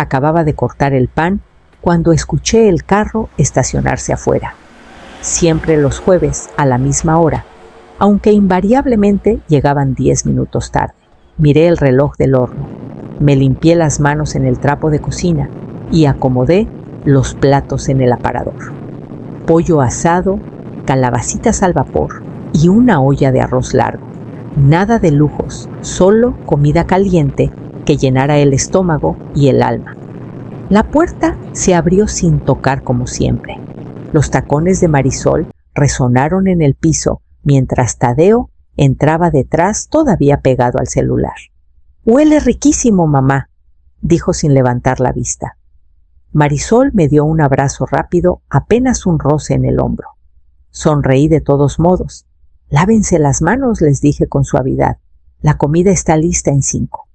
Acababa de cortar el pan cuando escuché el carro estacionarse afuera. Siempre los jueves a la misma hora, aunque invariablemente llegaban 10 minutos tarde. Miré el reloj del horno, me limpié las manos en el trapo de cocina y acomodé los platos en el aparador. Pollo asado, calabacitas al vapor y una olla de arroz largo. Nada de lujos, solo comida caliente que llenara el estómago y el alma. La puerta se abrió sin tocar como siempre. Los tacones de Marisol resonaron en el piso mientras Tadeo entraba detrás todavía pegado al celular. «Huele riquísimo, mamá», dijo sin levantar la vista. Marisol me dio un abrazo rápido, apenas un roce en el hombro. Sonreí de todos modos. «Lávense las manos», les dije con suavidad. «La comida está lista en 5».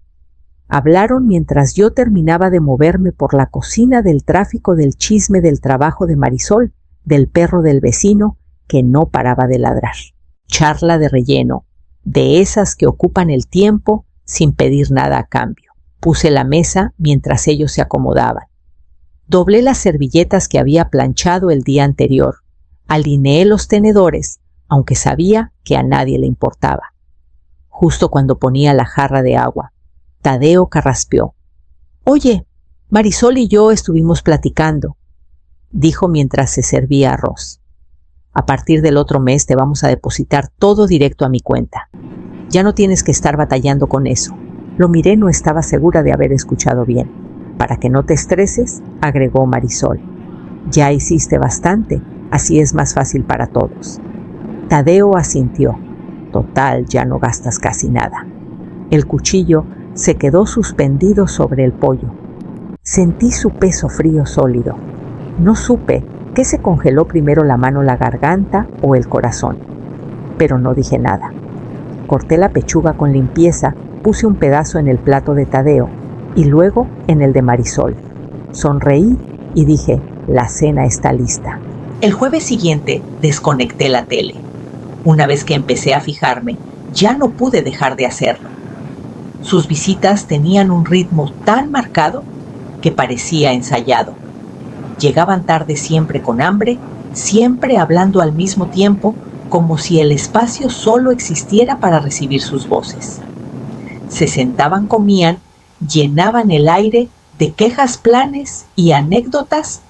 Hablaron mientras yo terminaba de moverme por la cocina del tráfico del chisme del trabajo de Marisol, del perro del vecino que no paraba de ladrar. Charla de relleno, de esas que ocupan el tiempo sin pedir nada a cambio. Puse la mesa mientras ellos se acomodaban. Doblé las servilletas que había planchado el día anterior. Alineé los tenedores, aunque sabía que a nadie le importaba. Justo cuando ponía la jarra de agua, Tadeo carraspeó. «Oye, Marisol y yo estuvimos platicando», dijo mientras se servía arroz. «A partir del otro mes te vamos a depositar todo directo a mi cuenta. Ya no tienes que estar batallando con eso». Lo miré, no estaba segura de haber escuchado bien. «Para que no te estreses», agregó Marisol. «Ya hiciste bastante, así es más fácil para todos». Tadeo asintió. «Total, ya no gastas casi nada». El cuchillo se quedó suspendido sobre el pollo. Sentí su peso frío sólido. No supe qué se congeló primero, la mano, la garganta o el corazón. Pero no dije nada. Corté la pechuga con limpieza, puse un pedazo en el plato de Tadeo y luego en el de Marisol. Sonreí y dije, la cena está lista. El jueves siguiente desconecté la tele. Una vez que empecé a fijarme, ya no pude dejar de hacerlo. Sus visitas tenían un ritmo tan marcado que parecía ensayado. Llegaban tarde, siempre con hambre, siempre hablando al mismo tiempo, como si el espacio solo existiera para recibir sus voces. Se sentaban, comían, llenaban el aire de quejas, planes y anécdotas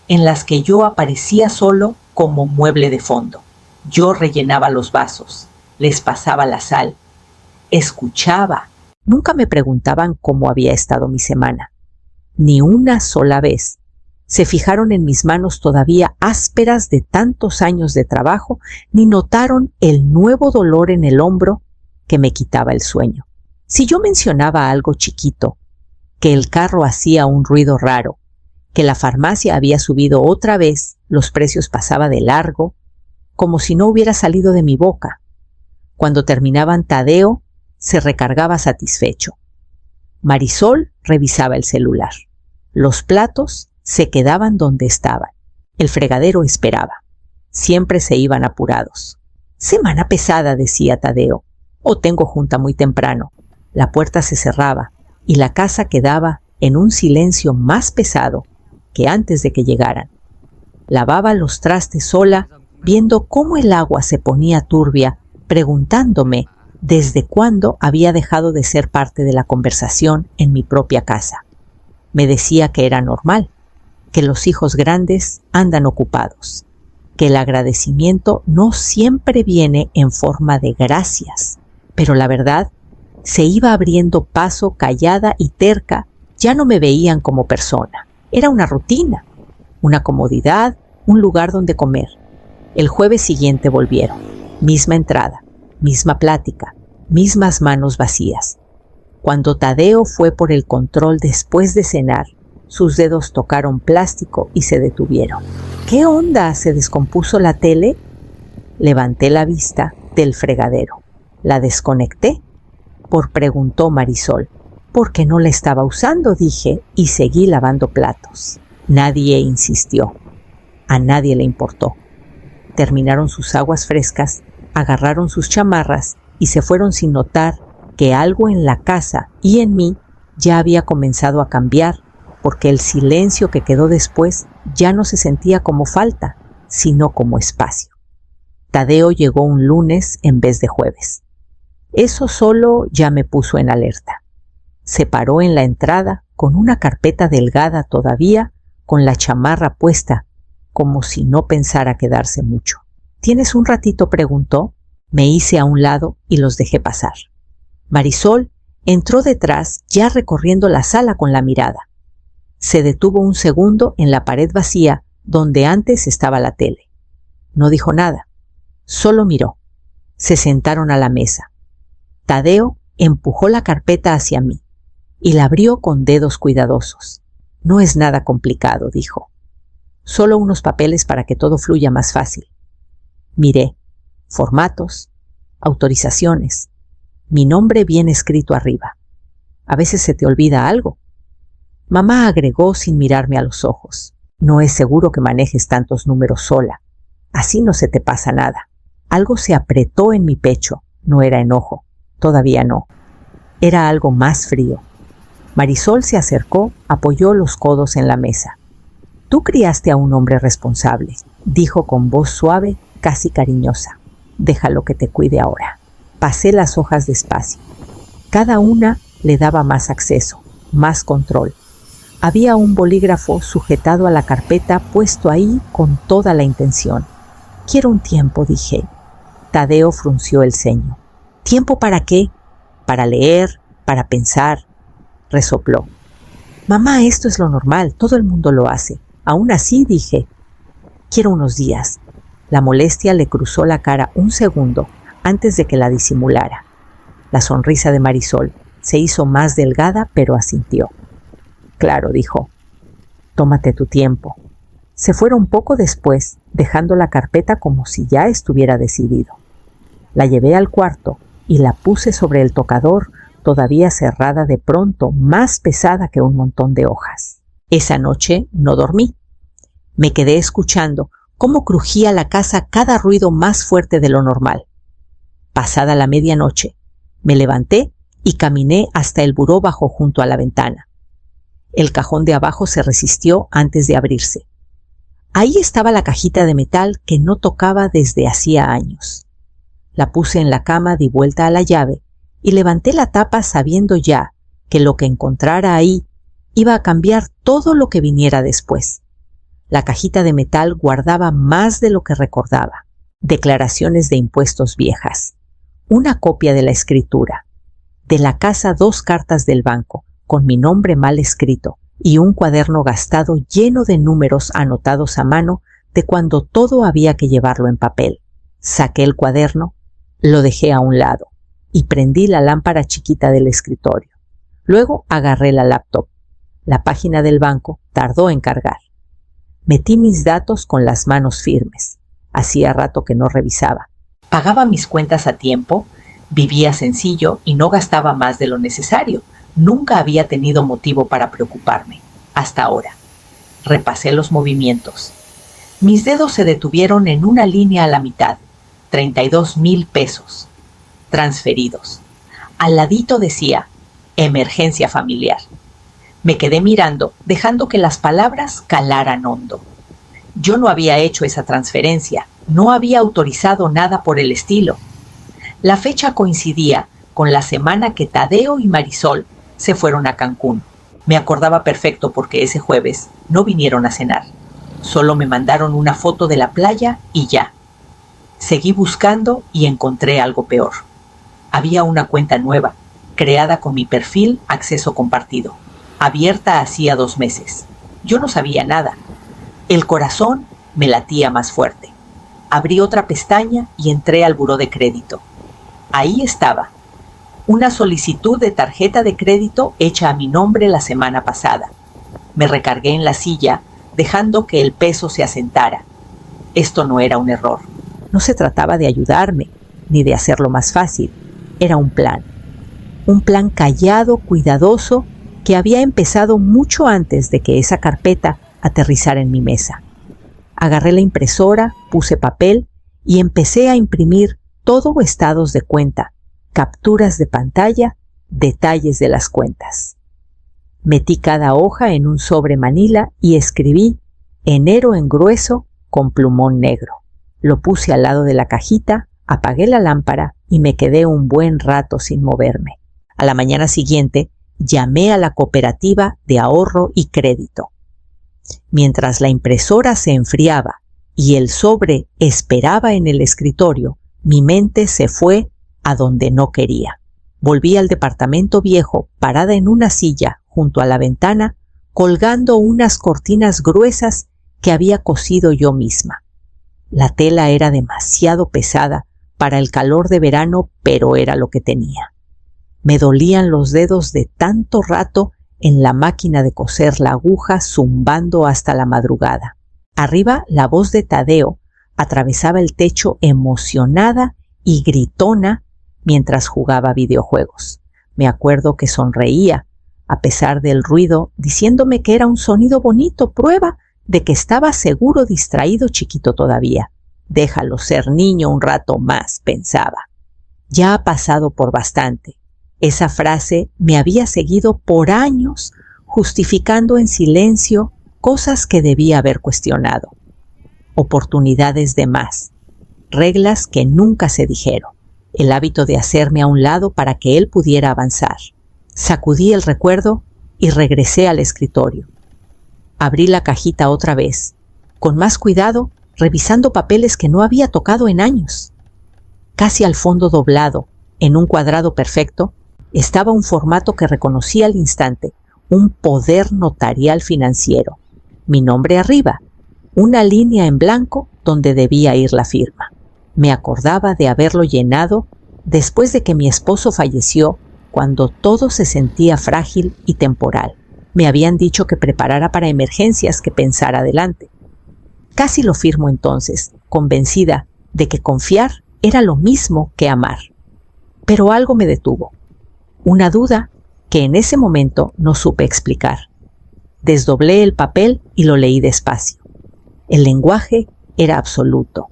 en las que yo aparecía solo como mueble de fondo. Yo rellenaba los vasos, les pasaba la sal, escuchaba. Nunca me preguntaban cómo había estado mi semana. Ni una sola vez. Se fijaron en mis manos todavía ásperas de tantos años de trabajo, ni notaron el nuevo dolor en el hombro que me quitaba el sueño. Si yo mencionaba algo chiquito, que el carro hacía un ruido raro, que la farmacia había subido otra vez, los precios pasaba de largo, como si no hubiera salido de mi boca. Cuando terminaban, Tadeo se recargaba satisfecho. Marisol revisaba el celular. Los platos se quedaban donde estaban. El fregadero esperaba. Siempre se iban apurados. «Semana pesada», decía Tadeo. «O tengo junta muy temprano». La puerta se cerraba y la casa quedaba en un silencio más pesado que antes de que llegaran. Lavaba los trastes sola, viendo cómo el agua se ponía turbia, preguntándome desde cuándo había dejado de ser parte de la conversación en mi propia casa. Me decía que era normal, que los hijos grandes andan ocupados, que el agradecimiento no siempre viene en forma de gracias, pero la verdad, se iba abriendo paso, callada y terca. Ya no me veían como persona. Era una rutina, una comodidad, un lugar donde comer. El jueves siguiente volvieron. Misma entrada, misma plática, mismas manos vacías. Cuando Tadeo fue por el control después de cenar, sus dedos tocaron plástico y se detuvieron. ¿Qué onda? ¿Se descompuso la tele? Levanté la vista del fregadero. ¿La desconecté? Preguntó Marisol. «¿Por qué no la estaba usando?», dije, y seguí lavando platos. Nadie insistió. A nadie le importó. Terminaron sus aguas frescas, agarraron sus chamarras y se fueron sin notar que algo en la casa y en mí ya había comenzado a cambiar porque el silencio que quedó después ya no se sentía como falta, sino como espacio. Tadeo llegó un lunes en vez de jueves. Eso solo ya me puso en alerta. Se paró en la entrada con una carpeta delgada todavía, con la chamarra puesta, como si no pensara quedarse mucho. ¿Tienes un ratito?, preguntó. Me hice a un lado y los dejé pasar. Marisol entró detrás, ya recorriendo la sala con la mirada. Se detuvo un segundo en la pared vacía donde antes estaba la tele. No dijo nada, solo miró. Se sentaron a la mesa. Tadeo empujó la carpeta hacia mí y la abrió con dedos cuidadosos. No es nada complicado, dijo. Solo unos papeles para que todo fluya más fácil. Miré. Formatos, autorizaciones, mi nombre bien escrito arriba. A veces se te olvida algo. Mamá agregó sin mirarme a los ojos. No es seguro que manejes tantos números sola. Así no se te pasa nada. Algo se apretó en mi pecho. No era enojo. Todavía no. Era algo más frío. Marisol se acercó, apoyó los codos en la mesa. Tú criaste a un hombre responsable, dijo con voz suave, casi cariñosa. Déjalo que te cuide ahora. Pasé las hojas despacio. Cada una le daba más acceso, más control. Había un bolígrafo sujetado a la carpeta puesto ahí con toda la intención. Quiero un tiempo, dije. Tadeo frunció el ceño. ¿Tiempo para qué? Para leer, para pensar. Resopló. Mamá, esto es lo normal, todo el mundo lo hace. Aún así, dije. Quiero unos días. La molestia le cruzó la cara un segundo antes de que la disimulara. La sonrisa de Marisol se hizo más delgada, pero asintió. Claro, dijo. Tómate tu tiempo. Se fueron poco después, dejando la carpeta como si ya estuviera decidido. La llevé al cuarto y la puse sobre el tocador, todavía cerrada de pronto, más pesada que un montón de hojas. Esa noche no dormí. Me quedé escuchando cómo crujía la casa cada ruido más fuerte de lo normal. Pasada la medianoche, me levanté y caminé hasta el buró bajo junto a la ventana. El cajón de abajo se resistió antes de abrirse. Ahí estaba la cajita de metal que no tocaba desde hacía años. La puse en la cama, di vuelta a la llave y levanté la tapa sabiendo ya que lo que encontrara ahí iba a cambiar todo lo que viniera después. La cajita de metal guardaba más de lo que recordaba. Declaraciones de impuestos viejas, una copia de la escritura, de la casa 2 cartas del banco, con mi nombre mal escrito, y un cuaderno gastado lleno de números anotados a mano de cuando todo había que llevarlo en papel. Saqué el cuaderno, lo dejé a un lado y prendí la lámpara chiquita del escritorio. Luego agarré la laptop. La página del banco tardó en cargar. Metí mis datos con las manos firmes. Hacía rato que no revisaba. Pagaba mis cuentas a tiempo, vivía sencillo y no gastaba más de lo necesario. Nunca había tenido motivo para preocuparme, hasta ahora. Repasé los movimientos. Mis dedos se detuvieron en una línea a la mitad. 32,000 pesos. Transferidos. Al ladito decía, emergencia familiar. Me quedé mirando, dejando que las palabras calaran hondo. Yo no había hecho esa transferencia, no había autorizado nada por el estilo. La fecha coincidía con la semana que Tadeo y Marisol se fueron a Cancún. Me acordaba perfecto porque ese jueves no vinieron a cenar. Solo me mandaron una foto de la playa y ya. Seguí buscando y encontré algo peor. Había una cuenta nueva, creada con mi perfil acceso compartido, abierta hacía 2 meses. Yo no sabía nada. El corazón me latía más fuerte. Abrí otra pestaña y entré al buró de crédito. Ahí estaba. Una solicitud de tarjeta de crédito hecha a mi nombre la semana pasada. Me recargué en la silla, dejando que el peso se asentara. Esto no era un error. No se trataba de ayudarme, ni de hacerlo más fácil. Era un plan. Un plan callado, cuidadoso, que había empezado mucho antes de que esa carpeta aterrizara en mi mesa. Agarré la impresora, puse papel y empecé a imprimir todo estados de cuenta, capturas de pantalla, detalles de las cuentas. Metí cada hoja en un sobre manila y escribí enero en grueso con plumón negro. Lo puse al lado de la cajita, apagué la lámpara y me quedé un buen rato sin moverme. A la mañana siguiente llamé a la cooperativa de ahorro y crédito. Mientras la impresora se enfriaba y el sobre esperaba en el escritorio, mi mente se fue a donde no quería. Volví al departamento viejo, parada en una silla junto a la ventana, colgando unas cortinas gruesas que había cosido yo misma. La tela era demasiado pesada para el calor de verano, pero era lo que tenía. Me dolían los dedos de tanto rato en la máquina de coser, la aguja zumbando hasta la madrugada. Arriba, la voz de Tadeo atravesaba el techo emocionada y gritona mientras jugaba videojuegos. Me acuerdo que sonreía, a pesar del ruido, diciéndome que era un sonido bonito, prueba de que estaba seguro distraído chiquito todavía. Déjalo ser niño un rato más, pensaba. Ya ha pasado por bastante. Esa frase me había seguido por años, justificando en silencio cosas que debía haber cuestionado. Oportunidades de más, reglas que nunca se dijeron, el hábito de hacerme a un lado para que él pudiera avanzar. Sacudí el recuerdo y regresé al escritorio. Abrí la cajita otra vez, con más cuidado, revisando papeles que no había tocado en años. Casi al fondo doblado, en un cuadrado perfecto, estaba un formato que reconocí al instante, un poder notarial financiero. Mi nombre arriba, una línea en blanco donde debía ir la firma. Me acordaba de haberlo llenado después de que mi esposo falleció, cuando todo se sentía frágil y temporal. Me habían dicho que preparara para emergencias, que pensara adelante. Casi lo firmo entonces, convencida de que confiar era lo mismo que amar. Pero algo me detuvo. Una duda que en ese momento no supe explicar. Desdoblé el papel y lo leí despacio. El lenguaje era absoluto.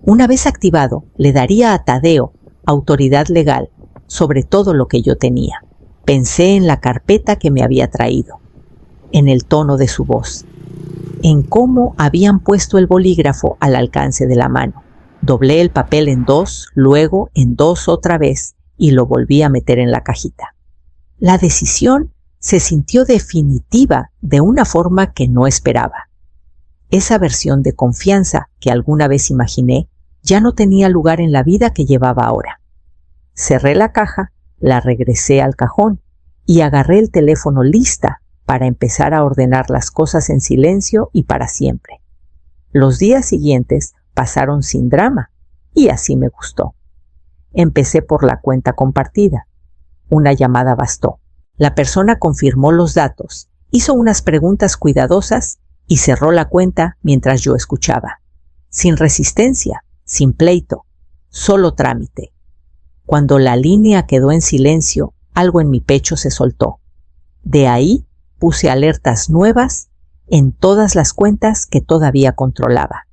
Una vez activado, le daría a Tadeo autoridad legal sobre todo lo que yo tenía. Pensé en la carpeta que me había traído, en el tono de su voz, en cómo habían puesto el bolígrafo al alcance de la mano. Doblé el papel en dos, luego en dos otra vez y lo volví a meter en la cajita. La decisión se sintió definitiva de una forma que no esperaba. Esa versión de confianza que alguna vez imaginé ya no tenía lugar en la vida que llevaba ahora. Cerré la caja, la regresé al cajón y agarré el teléfono lista para empezar a ordenar las cosas en silencio y para siempre. Los días siguientes pasaron sin drama y así me gustó. Empecé por la cuenta compartida. Una llamada bastó. La persona confirmó los datos, hizo unas preguntas cuidadosas y cerró la cuenta mientras yo escuchaba. Sin resistencia, sin pleito, solo trámite. Cuando la línea quedó en silencio, algo en mi pecho se soltó. De ahí puse alertas nuevas en todas las cuentas que todavía controlaba.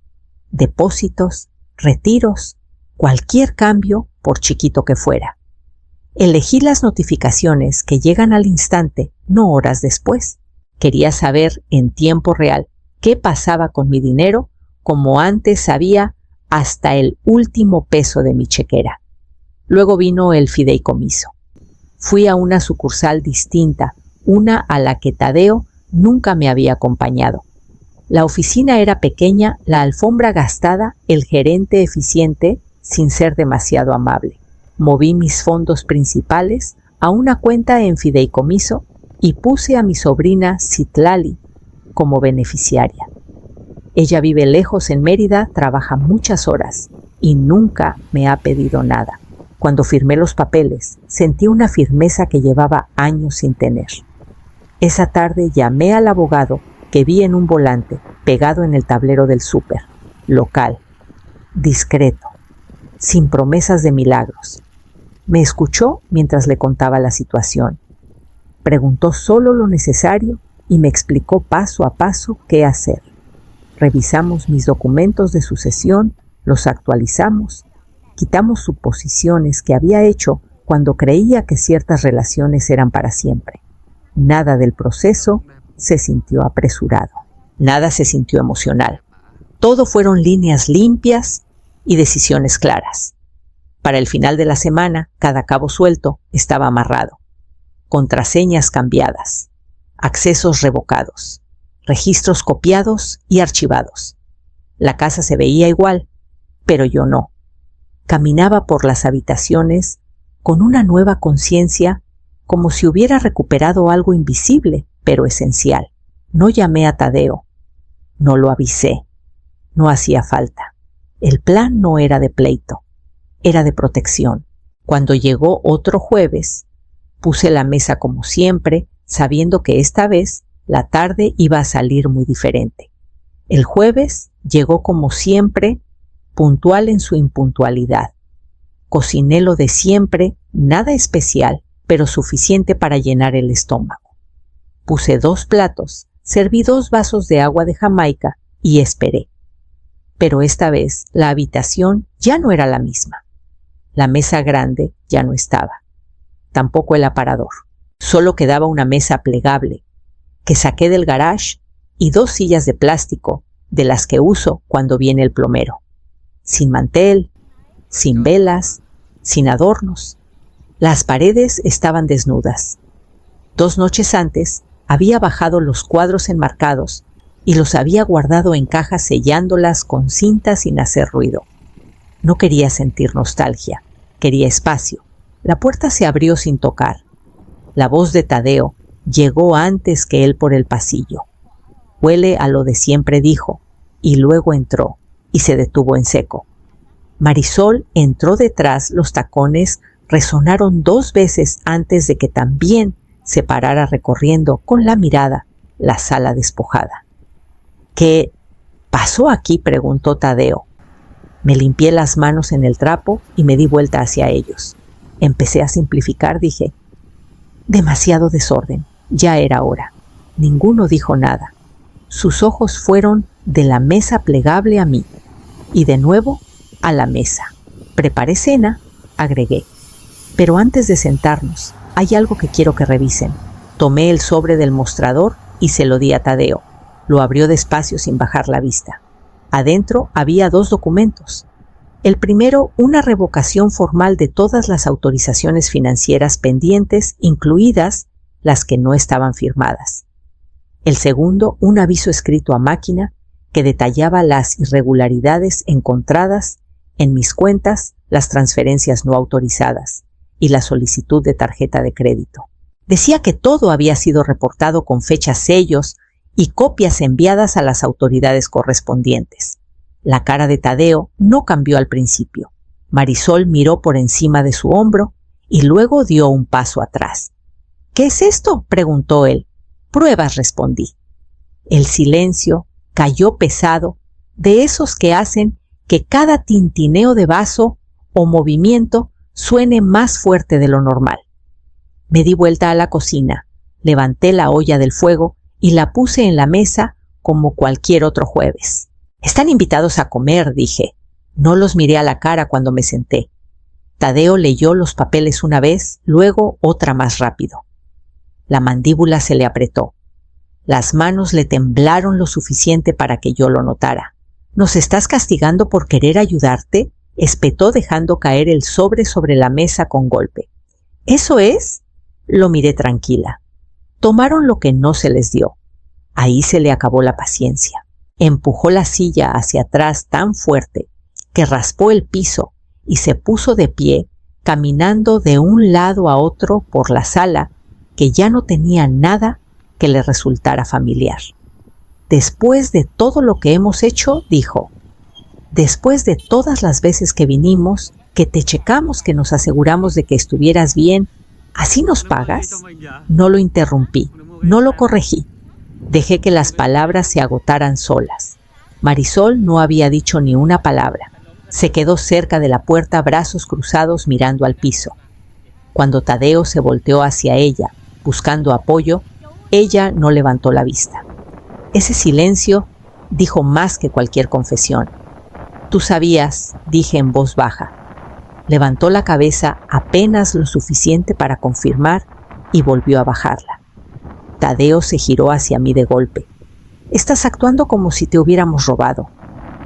Depósitos, retiros, cualquier cambio, por chiquito que fuera. Elegí las notificaciones que llegan al instante, no horas después. Quería saber en tiempo real qué pasaba con mi dinero, como antes sabía hasta el último peso de mi chequera. Luego vino el fideicomiso. Fui a una sucursal distinta, una a la que Tadeo nunca me había acompañado. La oficina era pequeña, la alfombra gastada, el gerente eficiente, sin ser demasiado amable. Moví mis fondos principales a una cuenta en fideicomiso y puse a mi sobrina Citlali como beneficiaria. Ella vive lejos en Mérida, trabaja muchas horas y nunca me ha pedido nada. Cuando firmé los papeles, sentí una firmeza que llevaba años sin tener. Esa tarde llamé al abogado que vi en un volante pegado en el tablero del súper, local, discreto, sin promesas de milagros. Me escuchó mientras le contaba la situación. Preguntó solo lo necesario y me explicó paso a paso qué hacer. Revisamos mis documentos de sucesión, los actualizamos, quitamos suposiciones que había hecho cuando creía que ciertas relaciones eran para siempre. Nada del proceso se sintió apresurado. Nada se sintió emocional. Todo fueron líneas limpias y decisiones claras. Para el final de la semana, cada cabo suelto estaba amarrado. Contraseñas cambiadas, accesos revocados, registros copiados y archivados. La casa se veía igual, pero yo no. Caminaba por las habitaciones con una nueva conciencia, como si hubiera recuperado algo invisible, pero esencial. No llamé a Tadeo. No lo avisé. No hacía falta. El plan no era de pleito. Era de protección. Cuando llegó otro jueves, puse la mesa como siempre, sabiendo que esta vez la tarde iba a salir muy diferente. El jueves llegó como siempre, puntual en su impuntualidad. Cociné lo de siempre, nada especial, pero suficiente para llenar el estómago. Puse 2 platos, serví 2 vasos de agua de Jamaica y esperé. Pero esta vez la habitación ya no era la misma. La mesa grande ya no estaba. Tampoco el aparador. Solo quedaba una mesa plegable, que saqué del garage, y 2 sillas de plástico, de las que uso cuando viene el plomero. Sin mantel, sin velas, sin adornos. Las paredes estaban desnudas. 2 noches antes había bajado los cuadros enmarcados y los había guardado en cajas sellándolas con cinta sin hacer ruido. No quería sentir nostalgia, quería espacio. La puerta se abrió sin tocar. La voz de Tadeo llegó antes que él por el pasillo. Huele a lo de siempre, dijo, y luego entró y se detuvo en seco. Marisol entró detrás, los tacones resonaron 2 veces antes de que también se parara recorriendo con la mirada la sala despojada. ¿Qué pasó aquí?, preguntó Tadeo. Me limpié las manos en el trapo y me di vuelta hacia ellos. Empecé a simplificar, dije. Demasiado desorden, ya era hora. Ninguno dijo nada. Sus ojos fueron de la mesa plegable a mí y de nuevo a la mesa. Preparé cena, agregué. Pero antes de sentarnos, hay algo que quiero que revisen. Tomé el sobre del mostrador y se lo di a Tadeo. Lo abrió despacio sin bajar la vista. Adentro había 2 documentos. El primero, una revocación formal de todas las autorizaciones financieras pendientes, incluidas las que no estaban firmadas. El segundo, un aviso escrito a máquina que detallaba las irregularidades encontradas en mis cuentas, las transferencias no autorizadas y la solicitud de tarjeta de crédito. Decía que todo había sido reportado con fechas, sellos y copias enviadas a las autoridades correspondientes. La cara de Tadeo no cambió al principio. Marisol miró por encima de su hombro y luego dio un paso atrás. ¿Qué es esto?, preguntó él. Pruebas, respondí. El silencio cayó pesado, de esos que hacen que cada tintineo de vaso o movimiento suene más fuerte de lo normal. Me di vuelta a la cocina, levanté la olla del fuego y la puse en la mesa como cualquier otro jueves. Están invitados a comer, dije. No los miré a la cara cuando me senté. Tadeo leyó los papeles una vez, luego otra más rápido. La mandíbula se le apretó. Las manos le temblaron lo suficiente para que yo lo notara. ¿Nos estás castigando por querer ayudarte?, espetó dejando caer el sobre la mesa con golpe. ¿Eso es? Lo miré tranquila. Tomaron lo que no se les dio. Ahí se le acabó la paciencia. Empujó la silla hacia atrás tan fuerte que raspó el piso y se puso de pie, caminando de un lado a otro por la sala, que ya no tenía nada que le resultara familiar. Después de todo lo que hemos hecho, dijo, después de todas las veces que vinimos, que te checamos, que nos aseguramos de que estuvieras bien, ¿así nos pagas? No lo interrumpí, no lo corregí. Dejé que las palabras se agotaran solas. Marisol no había dicho ni una palabra. Se quedó cerca de la puerta, brazos cruzados, mirando al piso. Cuando Tadeo se volteó hacia ella, buscando apoyo, ella no levantó la vista. Ese silencio dijo más que cualquier confesión. Tú sabías, dije en voz baja. Levantó la cabeza apenas lo suficiente para confirmar y volvió a bajarla. Tadeo se giró hacia mí de golpe. «Estás actuando como si te hubiéramos robado».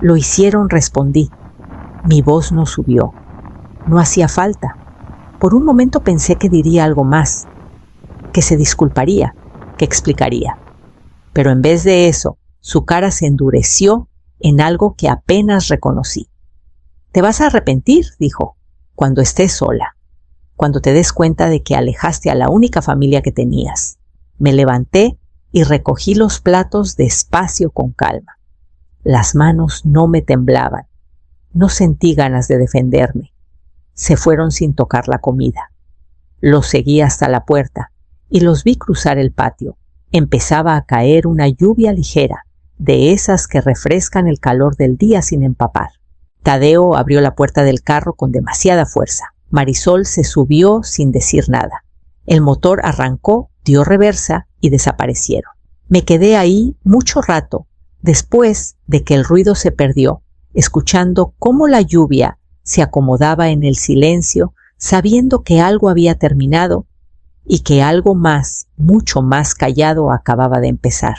«Lo hicieron», respondí. Mi voz no subió. No hacía falta. Por un momento pensé que diría algo más, que se disculparía, que explicaría. Pero en vez de eso, su cara se endureció en algo que apenas reconocí. «Te vas a arrepentir», dijo, «cuando estés sola, cuando te des cuenta de que alejaste a la única familia que tenías». Me levanté y recogí los platos despacio con calma. Las manos no me temblaban. No sentí ganas de defenderme. Se fueron sin tocar la comida. Los seguí hasta la puerta y los vi cruzar el patio. Empezaba a caer una lluvia ligera, de esas que refrescan el calor del día sin empapar. Tadeo abrió la puerta del carro con demasiada fuerza. Marisol se subió sin decir nada. El motor arrancó, dio reversa y desaparecieron. Me quedé ahí mucho rato, después de que el ruido se perdió, escuchando cómo la lluvia se acomodaba en el silencio, sabiendo que algo había terminado y que algo más, mucho más callado acababa de empezar.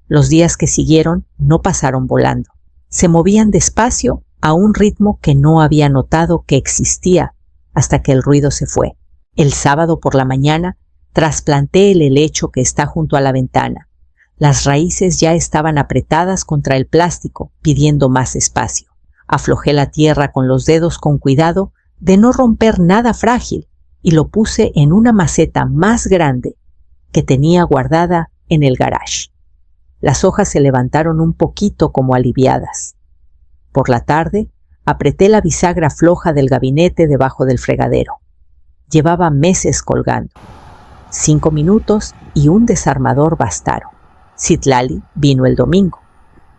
Los días que siguieron no pasaron volando. Se movían despacio a un ritmo que no había notado que existía hasta que el ruido se fue. El sábado por la mañana trasplanté el helecho que está junto a la ventana. Las raíces ya estaban apretadas contra el plástico, pidiendo más espacio. Aflojé la tierra con los dedos con cuidado de no romper nada frágil y lo puse en una maceta más grande que tenía guardada en el garage. Las hojas se levantaron un poquito como aliviadas. Por la tarde, apreté la bisagra floja del gabinete debajo del fregadero. Llevaba meses colgando. 5 minutos y un desarmador bastaron. Citlali vino el domingo.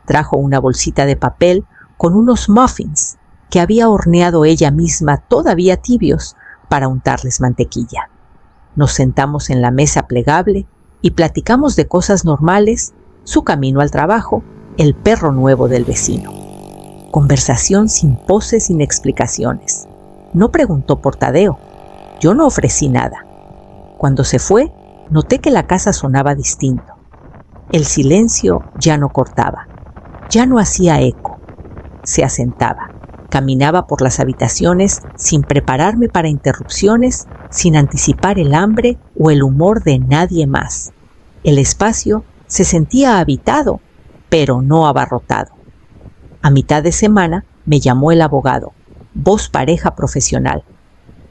Trajo una bolsita de papel con unos muffins que había horneado ella misma todavía tibios para untarles mantequilla. Nos sentamos en la mesa plegable y platicamos de cosas normales, su camino al trabajo, el perro nuevo del vecino. Conversación sin poses, sin explicaciones. No preguntó por Tadeo. Yo no ofrecí nada. Cuando se fue, noté que la casa sonaba distinto. El silencio ya no cortaba, ya no hacía eco. Se asentaba. Caminaba por las habitaciones sin prepararme para interrupciones, sin anticipar el hambre o el humor de nadie más. El espacio se sentía habitado, pero no abarrotado. A mitad de semana me llamó el abogado, voz pareja profesional.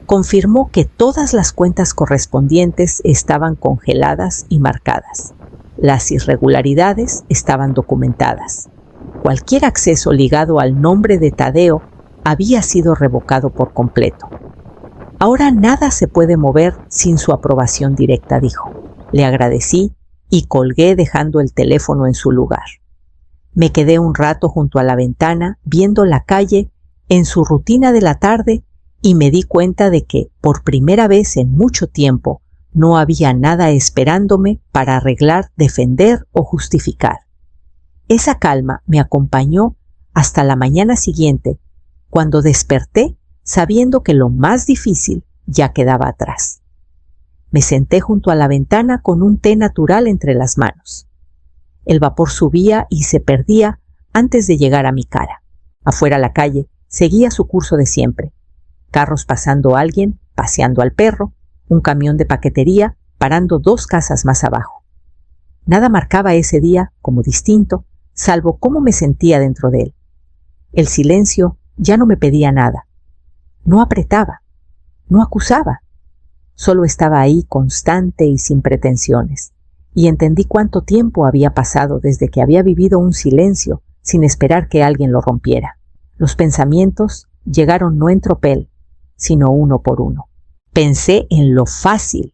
Confirmó que todas las cuentas correspondientes estaban congeladas y marcadas. Las irregularidades estaban documentadas. Cualquier acceso ligado al nombre de Tadeo había sido revocado por completo. Ahora nada se puede mover sin su aprobación directa, dijo. Le agradecí y colgué dejando el teléfono en su lugar. Me quedé un rato junto a la ventana viendo la calle en su rutina de la tarde y me di cuenta de que, por primera vez en mucho tiempo, no había nada esperándome para arreglar, defender o justificar. Esa calma me acompañó hasta la mañana siguiente, cuando desperté sabiendo que lo más difícil ya quedaba atrás. Me senté junto a la ventana con un té natural entre las manos. El vapor subía y se perdía antes de llegar a mi cara. Afuera la calle seguía su curso de siempre. Carros pasando a alguien, paseando al perro, un camión de paquetería parando 2 casas más abajo. Nada marcaba ese día como distinto, salvo cómo me sentía dentro de él. El silencio ya no me pedía nada. No apretaba, no acusaba. Solo estaba ahí constante y sin pretensiones. Y entendí cuánto tiempo había pasado desde que había vivido un silencio sin esperar que alguien lo rompiera. Los pensamientos llegaron no en tropel, sino uno por uno. Pensé en lo fácil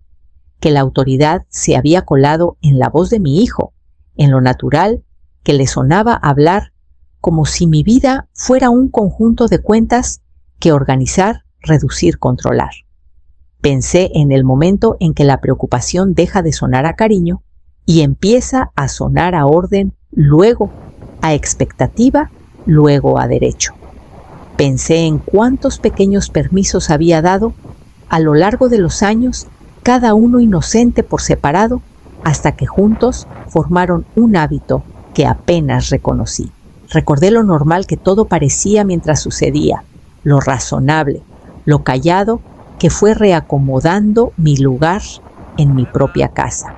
que la autoridad se había colado en la voz de mi hijo, en lo natural que le sonaba hablar como si mi vida fuera un conjunto de cuentas que organizar, reducir, controlar. Pensé en el momento en que la preocupación deja de sonar a cariño y empieza a sonar a orden, luego a expectativa, luego a derecho. Pensé en cuántos pequeños permisos había dado a lo largo de los años, cada uno inocente por separado, hasta que juntos formaron un hábito que apenas reconocí. Recordé lo normal que todo parecía mientras sucedía, lo razonable, lo callado que fue reacomodando mi lugar en mi propia casa.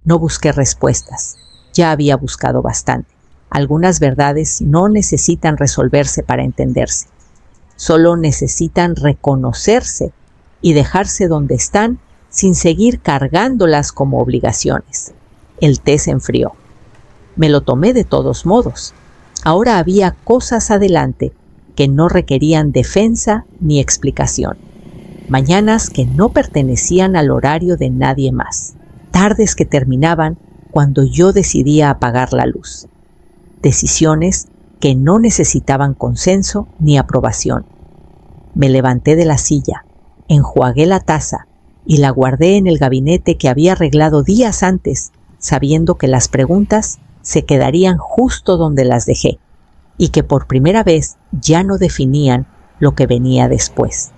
No busqué respuestas, ya había buscado bastante. Algunas verdades no necesitan resolverse para entenderse, solo necesitan reconocerse y dejarse donde están sin seguir cargándolas como obligaciones. El té se enfrió. Me lo tomé de todos modos. Ahora había cosas adelante que no requerían defensa ni explicación. Mañanas que no pertenecían al horario de nadie más. Tardes que terminaban cuando yo decidía apagar la luz. Decisiones que no necesitaban consenso ni aprobación. Me levanté de la silla, enjuagué la taza y la guardé en el gabinete que había arreglado días antes, sabiendo que las preguntas se quedarían justo donde las dejé y que por primera vez ya no definían lo que venía después.